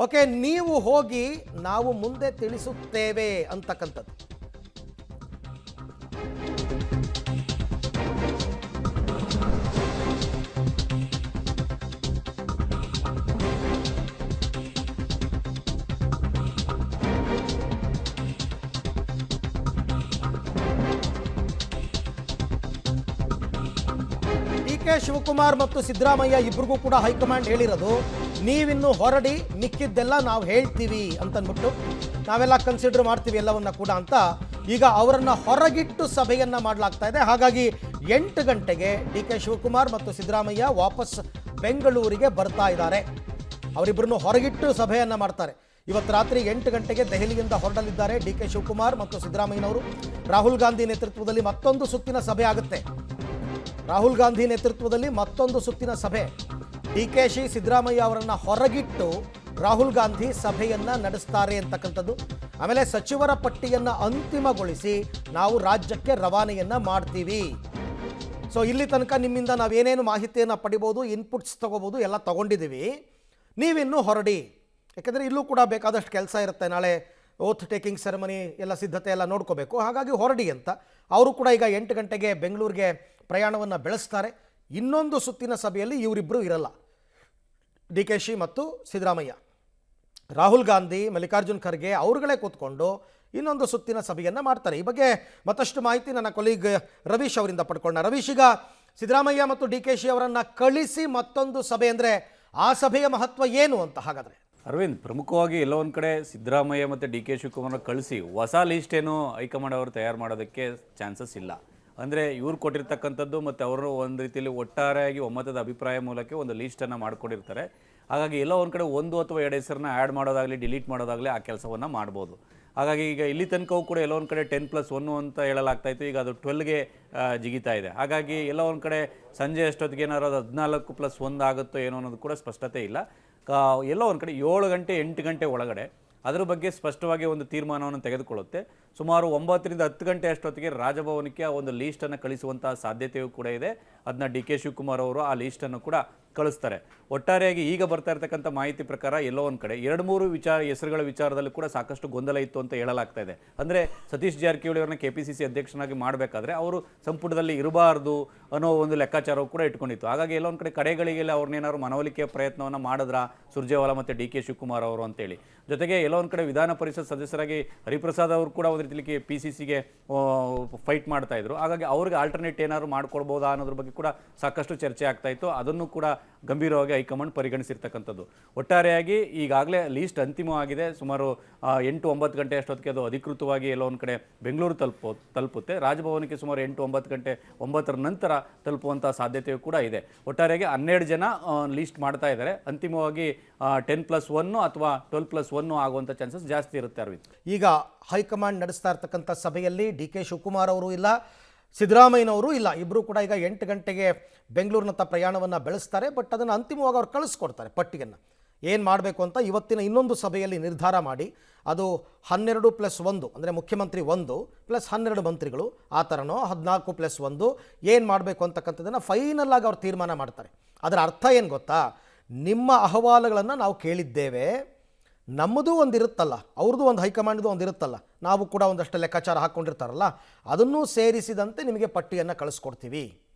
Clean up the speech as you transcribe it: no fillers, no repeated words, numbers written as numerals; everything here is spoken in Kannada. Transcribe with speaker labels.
Speaker 1: ಓಕೆ, ನೀವು ಹೋಗಿ ನಾವು ಮುಂದೆ ತಿಳಿಸುತ್ತೇವೆ ಅಂತಕ್ಕಂಥದ್ದು. ಡಿ.ಕೆ. ಶಿವಕುಮಾರ್ ಮತ್ತು ಸಿದ್ದರಾಮಯ್ಯ ಇಬ್ಬರಿಗೂ ಕೂಡ ಹೈಕಮಾಂಡ್ ಹೇಳಿರೋದು, ನೀವಿನ್ನು ಹೊರಡಿ, ಮಿಕ್ಕಿದ್ದೆಲ್ಲ ನಾವು ಹೇಳ್ತೀವಿ ಅಂತನ್ಬಿಟ್ಟು, ನಾವೆಲ್ಲ ಕನ್ಸಿಡರ್ ಮಾಡ್ತೀವಿ ಎಲ್ಲವನ್ನ ಕೂಡ ಅಂತ ಈಗ ಅವರನ್ನು ಹೊರಗಿಟ್ಟು ಸಭೆಯನ್ನು ಮಾಡಲಾಗ್ತಾ ಇದೆ. ಹಾಗಾಗಿ 8 ಗಂಟೆಗೆ ಡಿ.ಕೆ. ಶಿವಕುಮಾರ್ ಮತ್ತು ಸಿದ್ದರಾಮಯ್ಯ ವಾಪಸ್ ಬೆಂಗಳೂರಿಗೆ ಬರ್ತಾ ಇದ್ದಾರೆ. ಅವರಿಬ್ಬರನ್ನು ಹೊರಗಿಟ್ಟು ಸಭೆಯನ್ನು ಮಾಡ್ತಾರೆ. ಇವತ್ತು ರಾತ್ರಿ 8 ಗಂಟೆಗೆ ದೆಹಲಿಯಿಂದ ಹೊರಡಲಿದ್ದಾರೆ ಡಿ.ಕೆ. ಶಿವಕುಮಾರ್ ಮತ್ತು ಸಿದ್ದರಾಮಯ್ಯನವರು. ರಾಹುಲ್ ಗಾಂಧಿ ನೇತೃತ್ವದಲ್ಲಿ ಮತ್ತೊಂದು ಸುತ್ತಿನ ಸಭೆ ಆಗುತ್ತೆ. ರಾಹುಲ್ ಗಾಂಧಿ ನೇತೃತ್ವದಲ್ಲಿ ಮತ್ತೊಂದು ಸುತ್ತಿನ ಸಭೆ. ಡಿ.ಕೆ.ಶಿ ಸಿದ್ದರಾಮಯ್ಯ ಅವರನ್ನು ಹೊರಗಿಟ್ಟು ರಾಹುಲ್ ಗಾಂಧಿ ಸಭೆಯನ್ನು ನಡೆಸ್ತಾರೆ ಅಂತಕ್ಕಂಥದ್ದು. ಆಮೇಲೆ ಸಚಿವರ ಪಟ್ಟಿಯನ್ನು ಅಂತಿಮಗೊಳಿಸಿ ನಾವು ರಾಜ್ಯಕ್ಕೆ ರವಾನೆಯನ್ನು ಮಾಡ್ತೀವಿ. ಸೊ ಇಲ್ಲಿ ತನಕ ನಿಮ್ಮಿಂದ ನಾವೇನೇನು ಮಾಹಿತಿಯನ್ನು ಪಡಿಬೋದು, ಇನ್ಪುಟ್ಸ್ ತೊಗೋಬೋದು, ಎಲ್ಲ ತೊಗೊಂಡಿದ್ದೀವಿ. ನೀವಿನ್ನೂ ಹೊರಡಿ, ಯಾಕೆಂದರೆ ಇಲ್ಲೂ ಕೂಡ ಬೇಕಾದಷ್ಟು ಕೆಲಸ ಇರುತ್ತೆ. ನಾಳೆ ಓತ್ ಟೇಕಿಂಗ್ ಸೆರೆಮನಿ ಎಲ್ಲ ಸಿದ್ಧತೆ ಎಲ್ಲ ನೋಡ್ಕೋಬೇಕು. ಹಾಗಾಗಿ ಹೊರಡಿ ಅಂತ ಅವರು ಕೂಡ ಈಗ 8 ಗಂಟೆಗೆ ಬೆಂಗಳೂರಿಗೆ ಪ್ರಯಾಣವನ್ನು ಬೆಳೆಸ್ತಾರೆ. ಇನ್ನೊಂದು ಸುತ್ತಿನ ಸಭೆಯಲ್ಲಿ ಇವರಿಬ್ಬರು ಇರಲ್ಲ, ಡಿ.ಕೆ.ಶಿ ಮತ್ತು ಸಿದ್ದರಾಮಯ್ಯ. ರಾಹುಲ್ ಗಾಂಧಿ, ಮಲ್ಲಿಕಾರ್ಜುನ್ ಖರ್ಗೆ ಅವರುಗಳೇ ಕೂತ್ಕೊಂಡು ಇನ್ನೊಂದು ಸುತ್ತಿನ ಸಭೆಯನ್ನು ಮಾಡ್ತಾರೆ. ಈ ಬಗ್ಗೆ ಮತ್ತಷ್ಟು ಮಾಹಿತಿ ನನ್ನ ಕೊಲೀಗ್ ರವೀಶ್ ಅವರಿಂದ ಪಡ್ಕೊಂಡ. ರವೀಶ್, ಈಗ ಸಿದ್ದರಾಮಯ್ಯ ಮತ್ತು ಡಿ.ಕೆ.ಶಿ ಅವರನ್ನು ಕಳಿಸಿ ಮತ್ತೊಂದು ಸಭೆ ಅಂದರೆ ಆ ಸಭೆಯ ಮಹತ್ವ ಏನು ಅಂತ ಹಾಗಾದರೆ?
Speaker 2: ಅರವಿಂದ್, ಪ್ರಮುಖವಾಗಿ ಎಲ್ಲೋ ಒಂದು ಕಡೆ ಸಿದ್ದರಾಮಯ್ಯ ಮತ್ತು ಡಿ.ಕೆ. ಶಿವಕುಮಾರ್ ಕಳಿಸಿ ಹೊಸ ಲಿಸ್ಟ್ ಏನು ಹೈಕಮಾಂಡ್ ಅವರು ತಯಾರು ಮಾಡೋದಕ್ಕೆ ಚಾನ್ಸಸ್ ಇಲ್ಲ. ಅಂದರೆ ಇವ್ರು ಕೊಟ್ಟಿರ್ತಕ್ಕಂಥದ್ದು ಮತ್ತು ಅವರು ಒಂದು ರೀತಿಯಲ್ಲಿ ಒಟ್ಟಾರೆಯಾಗಿ ಒಮ್ಮತದ ಅಭಿಪ್ರಾಯ ಮೂಲಕ ಒಂದು ಲೀಸ್ಟನ್ನು ಮಾಡ್ಕೊಂಡಿರ್ತಾರೆ. ಹಾಗಾಗಿ ಎಲ್ಲೋ ಒಂದು ಕಡೆ 1 ಅಥವಾ 2 ಹೆಸರನ್ನ ಆ್ಯಡ್ ಮಾಡೋದಾಗಲಿ ಡಿಲೀಟ್ ಮಾಡೋದಾಗಲಿ ಆ ಕೆಲಸವನ್ನು ಮಾಡ್ಬೋದು. ಹಾಗಾಗಿ ಈಗ ಇಲ್ಲಿ ತನಕವೂ ಕೂಡ ಎಲ್ಲೋ ಒಂದು ಕಡೆ 10+1 ಅಂತ ಹೇಳಲಾಗ್ತಾ ಇತ್ತು. ಈಗ ಅದು 12ಗೆ ಜಿಗಿತಾ ಇದೆ. ಹಾಗಾಗಿ ಎಲ್ಲೋ ಒಂದು ಕಡೆ ಸಂಜೆ ಅಷ್ಟೊತ್ತಿಗೆ ಏನಾದ್ರು ಅದು 14+1 ಆಗುತ್ತೋ ಏನೋ ಅನ್ನೋದು ಕೂಡ ಸ್ಪಷ್ಟತೆ ಇಲ್ಲ. ಎಲ್ಲೋ ಒಂದು ಕಡೆ 7 ಗಂಟೆ 8 ಗಂಟೆ ಒಳಗಡೆ ಅದರ ಬಗ್ಗೆ ಸ್ಪಷ್ಟವಾಗಿ ಒಂದು ತೀರ್ಮಾನವನ್ನು ತೆಗೆದುಕೊಳ್ಳುತ್ತೆ. ಸುಮಾರು 9ರಿಂದ 10 ಗಂಟೆ ಅಷ್ಟೊತ್ತಿಗೆ ರಾಜಭವನಕ್ಕೆ ಆ ಒಂದು ಲೀಸ್ಟನ್ನು ಕಳಿಸುವಂತಹ ಸಾಧ್ಯತೆಯೂ ಕೂಡ ಇದೆ. ಅದನ್ನ ಡಿ.ಕೆ. ಶಿವಕುಮಾರ್ ಅವರು ಆ ಲೀಸ್ಟನ್ನು ಕೂಡ ಕಳಿಸ್ತಾರೆ. ಒಟ್ಟಾರೆಯಾಗಿ ಈಗ ಬರ್ತಾ ಇರತಕ್ಕಂಥ ಮಾಹಿತಿ ಪ್ರಕಾರ ಎಲ್ಲೋ ಒಂದು ಕಡೆ 2-3 ಹೆಸರುಗಳ ವಿಚಾರದಲ್ಲಿ ಕೂಡ ಸಾಕಷ್ಟು ಗೊಂದಲ ಇತ್ತು ಅಂತ ಹೇಳಲಾಗ್ತಾ ಇದೆ. ಅಂದರೆ ಸತೀಶ್ ಜಾರಕಿಹೊಳಿ ಅವರನ್ನ KPCC ಅಧ್ಯಕ್ಷನಾಗಿ ಮಾಡಬೇಕಾದ್ರೆ ಅವರು ಸಂಪುಟದಲ್ಲಿ ಇರಬಾರ್ದು ಅನ್ನೋ ಒಂದು ಲೆಕ್ಕಾಚಾರವು ಕೂಡ ಇಟ್ಕೊಂಡಿತ್ತು. ಹಾಗಾಗಿ ಎಲ್ಲೋ ಒಂದು ಕಡೆ ಕಡೆಗಳಿಗೆಲ್ಲ ಅವ್ರನ್ನೇನಾದ್ರು ಮನವೊಲಿಕೆಯ ಪ್ರಯತ್ನವನ್ನು ಮಾಡಿದ್ರ ಸುರ್ಜೇವಾಲಾ ಮತ್ತು ಡಿ.ಕೆ. ಶಿವಕುಮಾರ್ ಅವರು ಅಂತೇಳಿ. ಜೊತೆಗೆ ಎಲ್ಲೋ ಒಂದು ಕಡೆ ವಿಧಾನ ಪರಿಷತ್ ಸದಸ್ಯರಾಗಿ ಹರಿಪ್ರಸಾದ್ ಅವರು ಕೂಡ ಒಂದು ರೀತಿಯಲ್ಲಿ PCCಗೆ ಫೈಟ್ ಮಾಡ್ತಾ ಇದ್ರು. ಹಾಗಾಗಿ ಅವ್ರಿಗೆ ಆಲ್ಟರ್ನೇಟ್ ಏನಾದ್ರು ಮಾಡ್ಕೊಳ್ಬೋದಾ ಅನ್ನೋದ್ರ ಬಗ್ಗೆ ಕೂಡ ಸಾಕಷ್ಟು ಚರ್ಚೆ ಆಗ್ತಾ ಇತ್ತು. ಅದನ್ನು ಕೂಡ ಗಂಭೀರವಾಗಿ ಹೈಕಮಾಂಡ್ ಪರಿಗಣಿಸಿರ್ತಕ್ಕಂಥದ್ದು. ಒಟ್ಟಾರೆಯಾಗಿ ಈಗಾಗಲೇ ಲೀಸ್ಟ್ ಅಂತಿಮವಾಗಿದೆ. ಸುಮಾರು 8-9 ಗಂಟೆ ಅಷ್ಟೊತ್ತಿಗೆ ಅದು ಅಧಿಕೃತವಾಗಿ ಎಲ್ಲೋ ಒಂದು ಕಡೆ ಬೆಂಗಳೂರು ತಲುಪುತ್ತೆ. ರಾಜಭವನಕ್ಕೆ ಸುಮಾರು 8-9 ಗಂಟೆ 9ರ ನಂತರ ತಲುಪುವಂಥ ಸಾಧ್ಯತೆಯೂ ಕೂಡ ಇದೆ. ಒಟ್ಟಾರೆಯಾಗಿ 12 ಜನ ಲೀಸ್ಟ್ ಮಾಡ್ತಾ ಇದ್ದಾರೆ. ಅಂತಿಮವಾಗಿ 10+1 ಅಥವಾ 12+1 ಆಗುವಂಥ ಚಾನ್ಸಸ್ ಜಾಸ್ತಿ ಇರುತ್ತೆ. ಅರವಿಂದ್,
Speaker 1: ಈಗ ಹೈಕಮಾಂಡ್ ನಡೆಸ್ತಾ ಇರ್ತಕ್ಕಂಥ ಸಭೆಯಲ್ಲಿ ಡಿ.ಕೆ. ಶಿವಕುಮಾರ್ ಅವರು ಇಲ್ಲ, ಸಿದ್ದರಾಮಯ್ಯನವರು ಇಲ್ಲ. ಇಬ್ಬರು ಕೂಡ ಈಗ 8 ಗಂಟೆಗೆ ಬೆಂಗಳೂರಿನತ್ತ ಪ್ರಯಾಣವನ್ನು ಬೆಳೆಸ್ತಾರೆ. ಬಟ್ ಅದನ್ನು ಅಂತಿಮವಾಗಿ ಅವ್ರು ಕಳಿಸ್ಕೊಡ್ತಾರೆ ಪಟ್ಟಿಯನ್ನು, ಏನು ಮಾಡಬೇಕು ಅಂತ ಇವತ್ತಿನ ಇನ್ನೊಂದು ಸಭೆಯಲ್ಲಿ ನಿರ್ಧಾರ ಮಾಡಿ. ಅದು 12+1 ಅಂದರೆ ಮುಖ್ಯಮಂತ್ರಿ 1 + 12 ಮಂತ್ರಿಗಳು, ಆ ಥರನೋ 14+1 ಏನು ಮಾಡಬೇಕು ಅಂತಕ್ಕಂಥದ್ದನ್ನು ಫೈನಲ್ ಆಗಿ ಅವ್ರು ತೀರ್ಮಾನ ಮಾಡ್ತಾರೆ. ಅದರ ಅರ್ಥ ಏನು ಗೊತ್ತಾ? ನಿಮ್ಮ ಅಹವಾಲುಗಳನ್ನು ನಾವು ಕೇಳಿದ್ದೇವೆ, ನಮ್ಮದು ಒಂದು ಇರುತ್ತಲ್ಲ, ಅವ್ರದ್ದು ಒಂದು ಹೈಕಮಾಂಡ್ದು ಒಂದು ಇರುತ್ತಲ್ಲ, ನಾವು ಕೂಡ ಒಂದಷ್ಟು ಲೆಕ್ಕಾಚಾರ ಹಾಕ್ಕೊಂಡಿರ್ತಾರಲ್ಲ, ಅದನ್ನೂ ಸೇರಿಸಿದಂತೆ ನಿಮಗೆ ಪಟ್ಟಿಯನ್ನು ಕಳಿಸ್ಕೊಡ್ತೀವಿ.